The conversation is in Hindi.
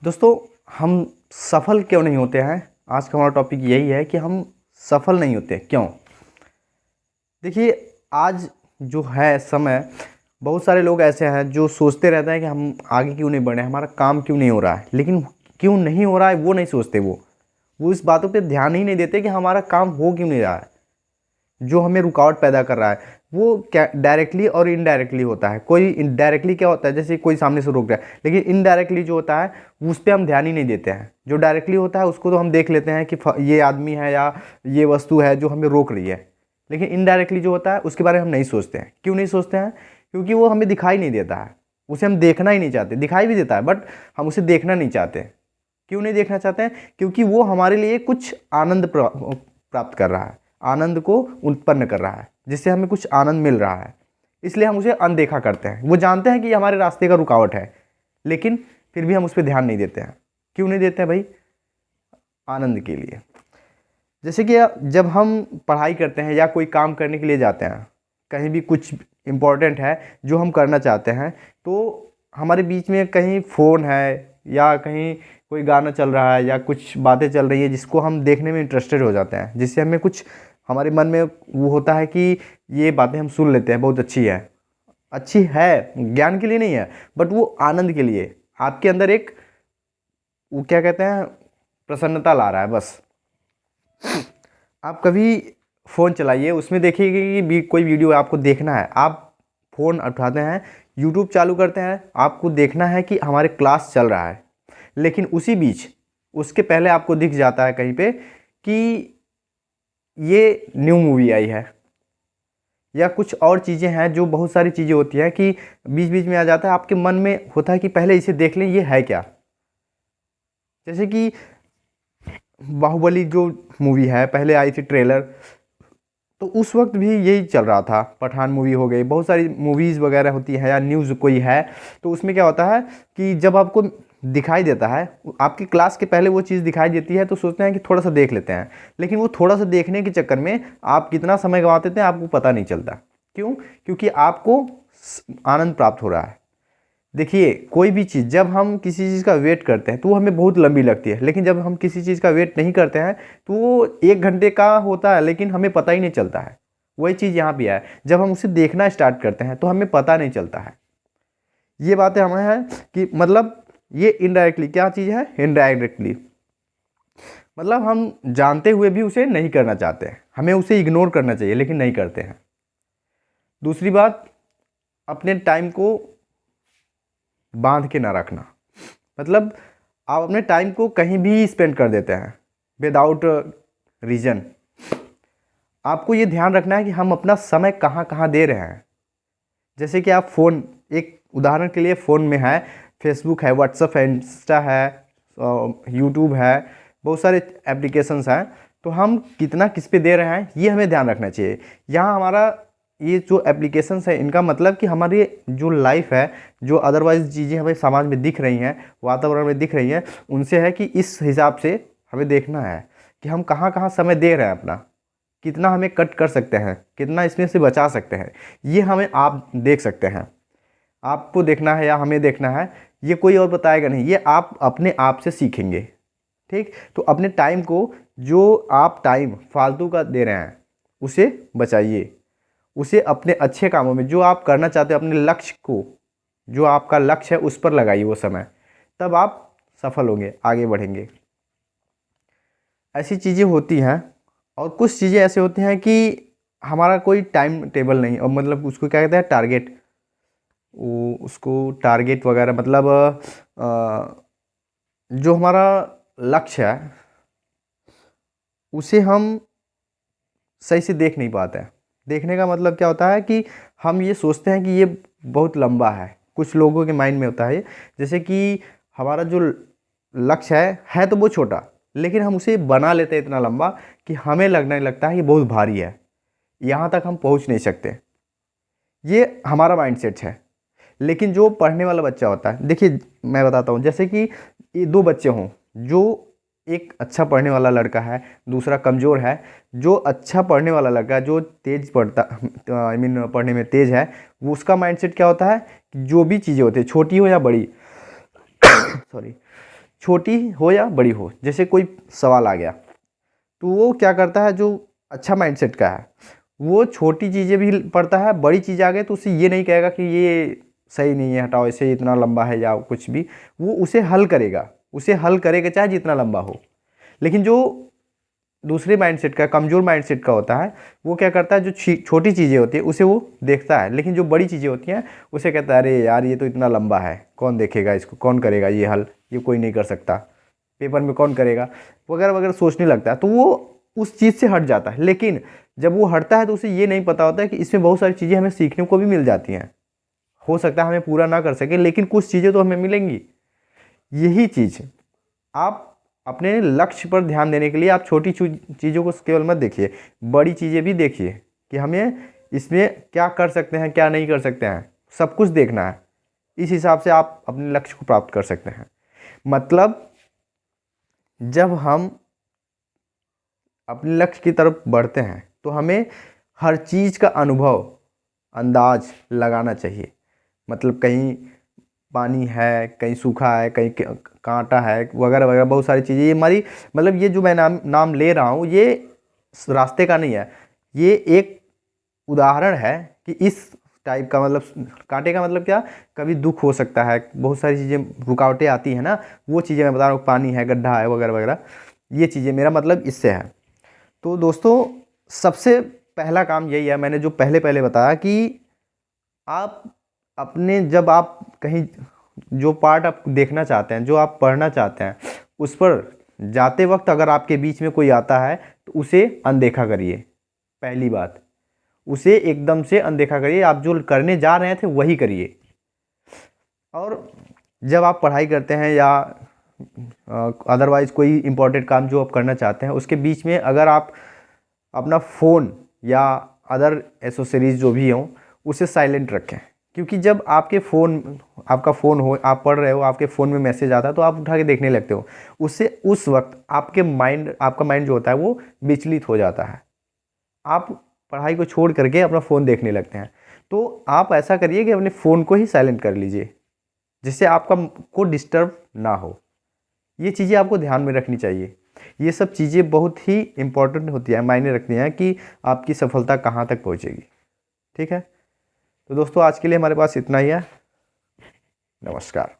दोस्तों, हम सफल क्यों नहीं होते हैं। आज का हमारा टॉपिक यही है कि हम सफल नहीं होते क्यों। देखिए, आज जो है समय, बहुत सारे लोग ऐसे हैं जो सोचते रहते हैं कि हम आगे क्यों नहीं बढ़े, हमारा काम क्यों नहीं हो रहा है। लेकिन क्यों नहीं हो रहा है वो नहीं सोचते। वो इस बातों पे ध्यान ही नहीं देते कि हमारा काम हो क्यों नहीं रहा है। जो हमें रुकावट पैदा कर रहा है वो क्या डायरेक्टली और इनडायरेक्टली होता है। कोई इनडायरेक्टली क्या होता है, जैसे कोई सामने से रोक रहा है, लेकिन इनडायरेक्टली जो होता है उस पर हम ध्यान ही नहीं देते हैं। जो डायरेक्टली होता है उसको तो हम देख लेते हैं कि ये आदमी है या ये वस्तु है जो हमें रोक रही है। लेकिन इनडायरेक्टली जो होता है उसके बारे में हम नहीं सोचते हैं। क्यों नहीं सोचते हैं? क्योंकि वो हमें दिखाई नहीं देता है, उसे हम देखना ही नहीं चाहते। दिखाई भी देता है बट हम उसे देखना नहीं चाहते। क्यों नहीं देखना चाहते हैं? क्योंकि वो हमारे लिए कुछ आनंद प्राप्त कर रहा है, आनंद को उत्पन्न कर रहा है, जिससे हमें कुछ आनंद मिल रहा है। इसलिए हम उसे अनदेखा करते हैं। वो जानते हैं कि हमारे रास्ते का रुकावट है, लेकिन फिर भी हम उस पर ध्यान नहीं देते हैं। क्यों नहीं देते हैं भाई? आनंद के लिए। जैसे कि जब हम पढ़ाई करते हैं या कोई काम करने के लिए जाते हैं, कहीं भी कुछ इम्पोर्टेंट है जो हम करना चाहते हैं, तो हमारे बीच में कहीं फ़ोन है या कहीं कोई गाना चल रहा है या कुछ बातें चल रही है जिसको हम देखने में इंटरेस्टेड हो जाते हैं, जिससे हमें कुछ हमारे मन में वो होता है कि ये बातें हम सुन लेते हैं, बहुत अच्छी है, ज्ञान के लिए नहीं है बट वो आनंद के लिए। आपके अंदर एक वो क्या कहते हैं, प्रसन्नता ला रहा है बस। आप कभी फ़ोन चलाइए, उसमें देखिए कि कोई वीडियो आपको देखना है, आप फ़ोन उठाते हैं, यूट्यूब चालू करते हैं, आपको देखना है कि हमारे क्लास चल रहा है। लेकिन उसी बीच उसके पहले आपको दिख जाता है कहीं पे कि ये न्यू मूवी आई है या कुछ और चीज़ें हैं। जो बहुत सारी चीज़ें होती हैं कि बीच बीच में आ जाता है, आपके मन में होता है कि पहले इसे देख लें, ये है क्या। जैसे कि बाहुबली जो मूवी है, पहले आई थी ट्रेलर, तो उस वक्त भी यही चल रहा था। पठान मूवी हो गई, बहुत सारी मूवीज़ वगैरह होती है या न्यूज़ कोई है, तो उसमें क्या होता है कि जब आपको दिखाई देता है, आपकी क्लास के पहले वो चीज़ दिखाई देती है, तो सोचते हैं कि थोड़ा सा देख लेते हैं। लेकिन वो थोड़ा सा देखने के चक्कर में आप कितना समय गंवा देते हैं आपको पता नहीं चलता। क्यों? क्योंकि आपको आनंद प्राप्त हो रहा है। देखिए, कोई भी चीज़ जब हम किसी चीज़ का वेट करते हैं तो वो हमें बहुत लंबी लगती है, लेकिन जब हम किसी चीज़ का वेट नहीं करते हैं तो वो 1 घंटे का होता है, लेकिन हमें पता ही नहीं चलता है। वही चीज़ यहाँ भी है, जब हम उसे देखना स्टार्ट करते हैं तो हमें पता नहीं चलता है। ये बातें हमें है कि मतलब ये इनडायरेक्टली क्या चीज़ है, इनडायरेक्टली मतलब हम जानते हुए भी उसे नहीं करना चाहते हैं। हमें उसे इग्नोर करना चाहिए लेकिन नहीं करते हैं। दूसरी बात, अपने टाइम को बांध के ना रखना। मतलब आप अपने टाइम को कहीं भी स्पेंड कर देते हैं विदाउट रीज़न। आपको ये ध्यान रखना है कि हम अपना समय कहाँ कहाँ दे रहे हैं। जैसे कि आप फ़ोन, एक उदाहरण के लिए फ़ोन में है, फेसबुक है, व्हाट्सएप है, इंस्टा है, यूट्यूब है, बहुत सारे एप्लीकेशंस हैं। तो हम कितना किस पे दे रहे हैं ये हमें ध्यान रखना चाहिए। यहाँ हमारा ये जो एप्लीकेशंस है, इनका मतलब कि हमारी जो लाइफ है, जो अदरवाइज़ चीज़ें हमें समाज में दिख रही हैं, वातावरण में दिख रही हैं, उनसे है कि इस हिसाब से हमें देखना है कि हम कहाँ कहाँ समय दे रहे हैं अपना, कितना हमें कट कर सकते हैं, कितना इसमें से बचा सकते हैं। ये हमें आप देख सकते हैं। आपको देखना है या हमें देखना है, ये कोई और बताएगा नहीं, ये आप अपने आप से सीखेंगे। ठीक? तो अपने टाइम को, जो आप टाइम फालतू का दे रहे हैं उसे बचाइए, उसे अपने अच्छे कामों में, जो आप करना चाहते हो, अपने लक्ष्य को, जो आपका लक्ष्य है उस पर लगाइए वो समय। तब आप सफल होंगे, आगे बढ़ेंगे। ऐसी चीज़ें होती हैं। और कुछ चीज़ें ऐसे होती हैं कि हमारा कोई टाइम टेबल नहीं, और मतलब उसको क्या कहते हैं, टारगेट, वो उसको टारगेट वगैरह, मतलब जो हमारा लक्ष्य है उसे हम सही से देख नहीं पाते हैं। देखने का मतलब क्या होता है कि हम ये सोचते हैं कि ये बहुत लंबा है। कुछ लोगों के माइंड में होता है जैसे कि हमारा जो लक्ष्य है तो वो छोटा, लेकिन हम उसे बना लेते हैं इतना लंबा कि हमें लगने लगता है कि बहुत भारी है, यहाँ तक हम पहुँच नहीं सकते। ये हमारा माइंडसेट है। लेकिन जो पढ़ने वाला बच्चा होता है, देखिए मैं बताता हूँ, जैसे कि ये 2 बच्चे हों, जो एक अच्छा पढ़ने वाला लड़का है, दूसरा कमज़ोर है। जो अच्छा पढ़ने वाला लड़का है, जो तेज़ पढ़ता, आई मीन पढ़ने में तेज़ है, वो उसका माइंडसेट क्या होता है कि जो भी चीज़ें होती है, छोटी हो या बड़ी सॉरी, छोटी हो या बड़ी हो, जैसे कोई सवाल आ गया तो वो क्या करता है, जो अच्छा माइंडसेट का है वो छोटी चीज़ें भी पढ़ता है, बड़ी चीज़ आ गई तो उसे ये नहीं कहेगा कि ये सही नहीं है, हटाओ इसे, इतना लंबा है या कुछ भी, वो उसे हल करेगा, उसे हल करेगा चाहे जितना लंबा हो। लेकिन जो दूसरे माइंडसेट का, कमज़ोर माइंडसेट का होता है, वो क्या करता है, जो छोटी चीज़ें होती है उसे वो देखता है, लेकिन जो बड़ी चीज़ें होती हैं उसे कहता है अरे यार ये तो इतना लंबा है, कौन देखेगा इसको, कौन करेगा ये हल, ये कोई नहीं कर सकता, पेपर में कौन करेगा, वगैरह वगैरह सोचने लगता है, तो वो उस चीज़ से हट जाता है। लेकिन जब वो हटता है तो उसे ये नहीं पता होता है कि इसमें बहुत सारी चीज़ें हमें सीखने को भी मिल जाती हैं। हो सकता है हमें पूरा ना कर सके, लेकिन कुछ चीज़ें तो हमें मिलेंगी। यही चीज़ आप अपने लक्ष्य पर ध्यान देने के लिए आप छोटी चीज़ों को केवल मत देखिए, बड़ी चीज़ें भी देखिए कि हमें इसमें क्या कर सकते हैं, क्या नहीं कर सकते हैं, सब कुछ देखना है। इस हिसाब से आप अपने लक्ष्य को प्राप्त कर सकते हैं। मतलब जब हम अपने लक्ष्य की तरफ बढ़ते हैं तो हमें हर चीज़ का अनुभव, अंदाज लगाना चाहिए। मतलब कहीं पानी है, कहीं सूखा है, कहीं कांटा है, वगैरह वगैरह बहुत सारी चीज़ें। ये हमारी, मतलब ये जो मैं नाम ले रहा हूँ ये रास्ते का नहीं है, ये एक उदाहरण है कि इस टाइप का, मतलब कांटे का मतलब क्या, कभी दुख हो सकता है, बहुत सारी चीज़ें रुकावटें आती हैं ना, वो चीज़ें मैं बता रहा हूँ, पानी है, गड्ढा है, वगैरह वगैरह, ये चीज़ें मेरा मतलब इससे है। तो दोस्तों सबसे पहला काम यही है, मैंने जो पहले पहले बताया कि आप अपने, जब आप कहीं जो पार्ट आप देखना चाहते हैं, जो आप पढ़ना चाहते हैं, उस पर जाते वक्त अगर आपके बीच में कोई आता है तो उसे अनदेखा करिए। पहली बात, उसे एकदम से अनदेखा करिए, आप जो करने जा रहे थे वही करिए। और जब आप पढ़ाई करते हैं या अदरवाइज़ कोई इम्पोर्टेंट काम जो आप करना चाहते हैं, उसके बीच में अगर आप अपना फ़ोन या अदर एसेसरीज जो भी हों उसे साइलेंट रखें। क्योंकि जब आपका फ़ोन हो, आप पढ़ रहे हो, आपके फ़ोन में मैसेज आता है तो आप उठा के देखने लगते हो, उससे उस वक्त आपका माइंड जो होता है वो विचलित हो जाता है, आप पढ़ाई को छोड़ करके अपना फ़ोन देखने लगते हैं। तो आप ऐसा करिए कि अपने फ़ोन को ही साइलेंट कर लीजिए, जिससे आपका को डिस्टर्ब ना हो। ये चीज़ें आपको ध्यान में रखनी चाहिए। ये सब चीज़ें बहुत ही इम्पोर्टेंट होती है, मायने रखती हैं कि आपकी सफलता कहाँ तक पहुँचेगी। ठीक है, तो दोस्तों आज के लिए हमारे पास इतना ही है। नमस्कार।